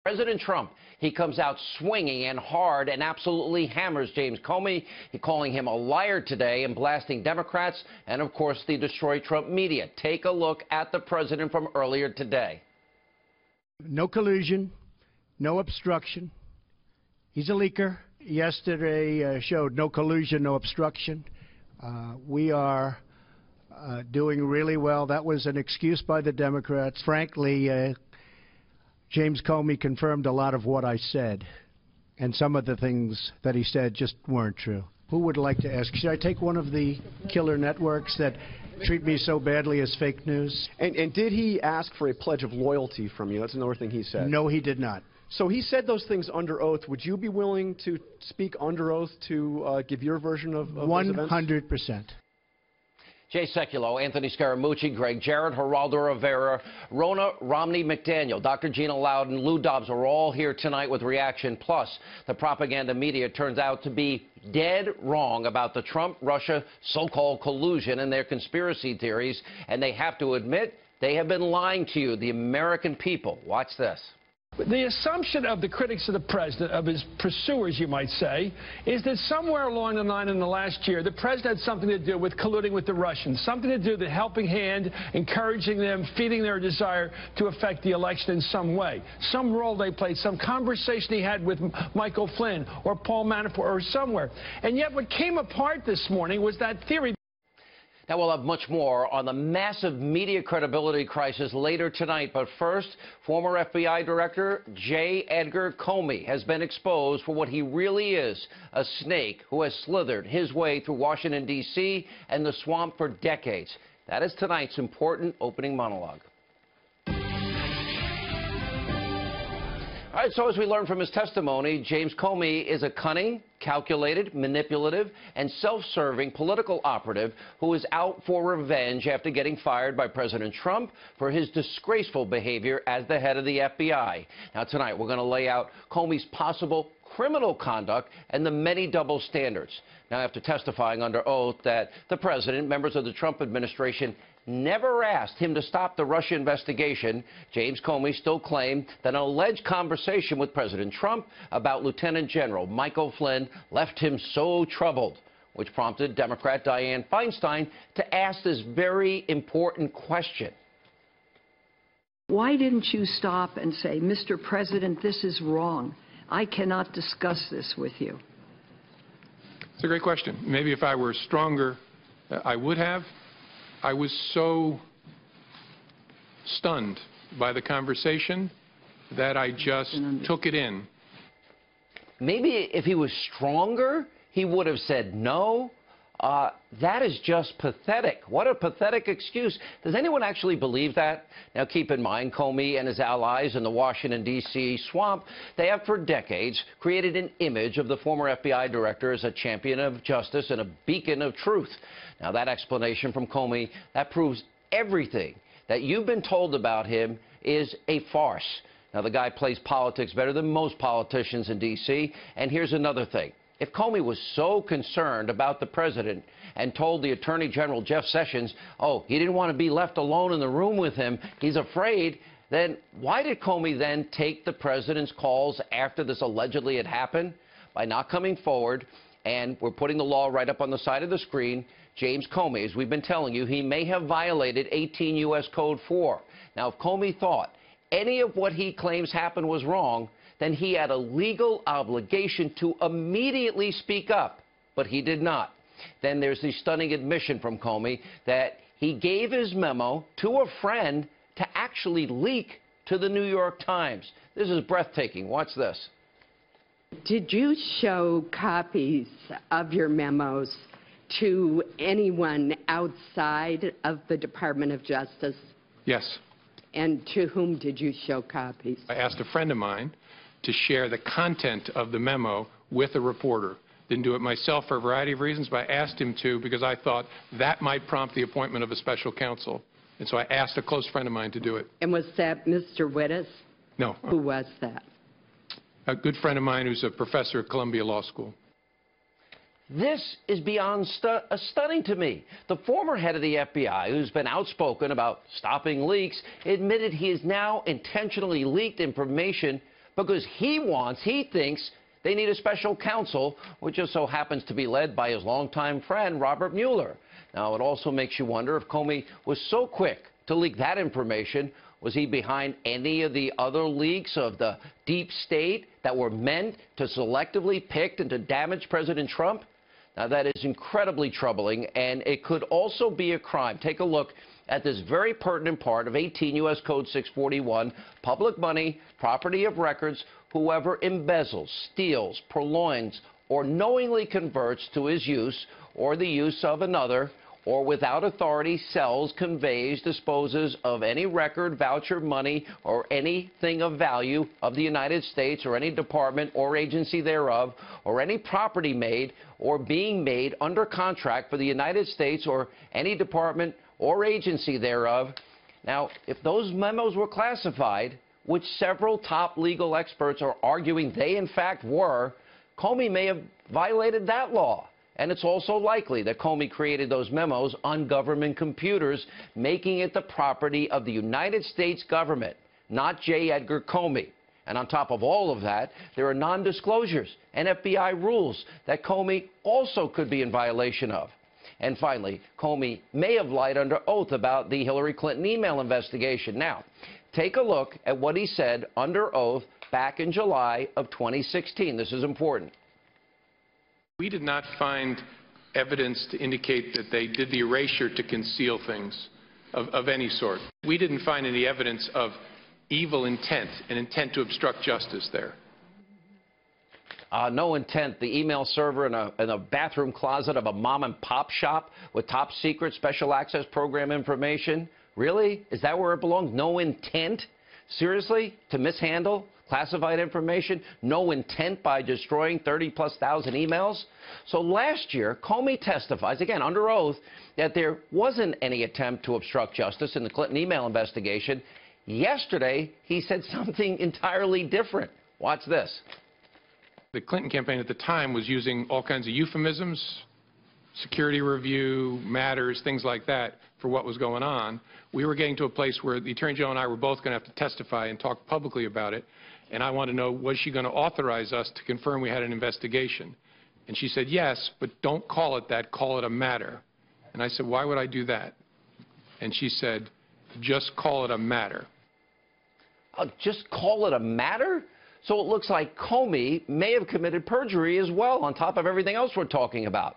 President Trump, he comes out swinging and hard and absolutely hammers James Comey, calling him a liar today and blasting Democrats and, of course, the Destroy Trump media. Take a look at the president from earlier today. No collusion, no obstruction. He's a leaker. Yesterday showed no collusion, no obstruction. We are doing really well. That was an excuse by the Democrats. Frankly, James Comey confirmed a lot of what I said, and some of the things that he said just weren't true. Who would like to ask? Should I take one of the killer networks that treat me so badly as fake news? And did he ask for a pledge of loyalty from you? That's another thing he said. No, he did not. So he said those things under oath. Would you be willing to speak under oath to give your version of those events? 100%. Jay Sekulow, Anthony Scaramucci, Greg Jarrett, Geraldo Rivera, Rona Romney McDaniel, Dr. Gina Loudon, Lou Dobbs are all here tonight with reaction. Plus, the propaganda media turns out to be dead wrong about the Trump-Russia so-called collusion and their conspiracy theories, and they have to admit they have been lying to you, the American people. Watch this. The assumption of the critics of the president, of his pursuers, you might say, is that somewhere along the line in the last year, the president had something to do with colluding with the Russians, something to do with the helping hand, encouraging them, feeding their desire to affect the election in some way. Some role they played, some conversation he had with Michael Flynn or Paul Manafort or somewhere. And yet what came apart this morning was that theory. Now, we'll have much more on the massive media credibility crisis later tonight. But first, former FBI Director J. Edgar Comey has been exposed for what he really is, a snake who has slithered his way through Washington, D.C. and the swamp for decades. That is tonight's important opening monologue. All right, so as we learned from his testimony, James Comey is a cunning, calculated, manipulative, and self-serving political operative who is out for revenge after getting fired by President Trump for his disgraceful behavior as the head of the FBI. Now, tonight, we're going to lay out Comey's possible criminal conduct and the many double standards. Now, after testifying under oath that the president, members of the Trump administration, never asked him to stop the Russia investigation, James Comey still claimed that an alleged conversation with President Trump about Lieutenant General Michael Flynn left him so troubled, which prompted Democrat Dianne Feinstein to ask this very important question. Why didn't you stop and say, Mr. President, this is wrong. I cannot discuss this with you? It's a great question. Maybe if I were stronger, I would have. I was so stunned by the conversation that I just took it in. Maybe if he was stronger, he would have said no. That is just pathetic. What a pathetic excuse. Does anyone actually believe that? Now, keep in mind, Comey and his allies in the Washington, D.C. swamp, they have for decades created an image of the former FBI director as a champion of justice and a beacon of truth. Now, that explanation from Comey, that proves everything that you've been told about him is a farce. Now, the guy plays politics better than most politicians in D.C. And here's another thing. If Comey was so concerned about the president and told the Attorney General, Jeff Sessions, oh, he didn't want to be left alone in the room with him, he's afraid, then why did Comey then take the president's calls after this allegedly had happened? By not coming forward, and we're putting the law right up on the side of the screen, James Comey, as we've been telling you, he may have violated 18 U.S. Code 4. Now, if Comey thought any of what he claims happened was wrong, then he had a legal obligation to immediately speak up, but he did not. Then there's the stunning admission from Comey that he gave his memo to a friend to actually leak to the New York Times. This is breathtaking. Watch this. Did you show copies of your memos to anyone outside of the Department of Justice? Yes. And to whom did you show copies? I asked a friend of mine to share the content of the memo with a reporter. Didn't do it myself for a variety of reasons, but I asked him to because I thought that might prompt the appointment of a special counsel. And so I asked a close friend of mine to do it. And was that Mr. Wittes? No. Who was that? A good friend of mine who's a professor at Columbia Law School. This is beyond stunning to me. The former head of the FBI, who's been outspoken about stopping leaks, admitted he has now intentionally leaked information because he thinks they need a special counsel, which just so happens to be led by his longtime friend, Robert Mueller. Now, it also makes you wonder if Comey was so quick to leak that information, was he behind any of the other leaks of the deep state that were meant to selectively pick and to damage President Trump? Now, that is incredibly troubling, and it could also be a crime. Take a look at this very pertinent part of 18 U.S. Code 641, public money, property of records, whoever embezzles, steals, purloins, or knowingly converts to his use or the use of another, or without authority sells, conveys, disposes of any record, voucher, money, or anything of value of the United States or any department or agency thereof, or any property made or being made under contract for the United States or any department or agency thereof. Now, if those memos were classified, which several top legal experts are arguing they in fact were, Comey may have violated that law. And it's also likely that Comey created those memos on government computers, making it the property of the United States government, not J. Edgar Comey. And on top of all of that, there are non-disclosures and FBI rules that Comey also could be in violation of. And finally, Comey may have lied under oath about the Hillary Clinton email investigation. Now, take a look at what he said under oath back in July of 2016. This is important. We did not find evidence to indicate that they did the erasure to conceal things of any sort. We didn't find any evidence of evil intent, an intent to obstruct justice there. No intent. The email server in a bathroom closet of a mom-and-pop shop with top-secret special access program information. Really? Is that where it belongs? No intent? Seriously? To mishandle classified information? No intent by destroying 30-plus thousand emails? So last year, Comey testifies, again, under oath, that there wasn't any attempt to obstruct justice in the Clinton email investigation. Yesterday, he said something entirely different. Watch this. The Clinton campaign at the time was using all kinds of euphemisms, security review, matters, things like that, for what was going on. We were getting to a place where the Attorney General and I were both going to have to testify and talk publicly about it. And I want to know, was she going to authorize us to confirm we had an investigation? And she said, yes, but don't call it that, call it a matter. And I said, why would I do that? And she said, just call it a matter. Just call it a matter? So it looks like Comey may have committed perjury as well, on top of everything else we're talking about.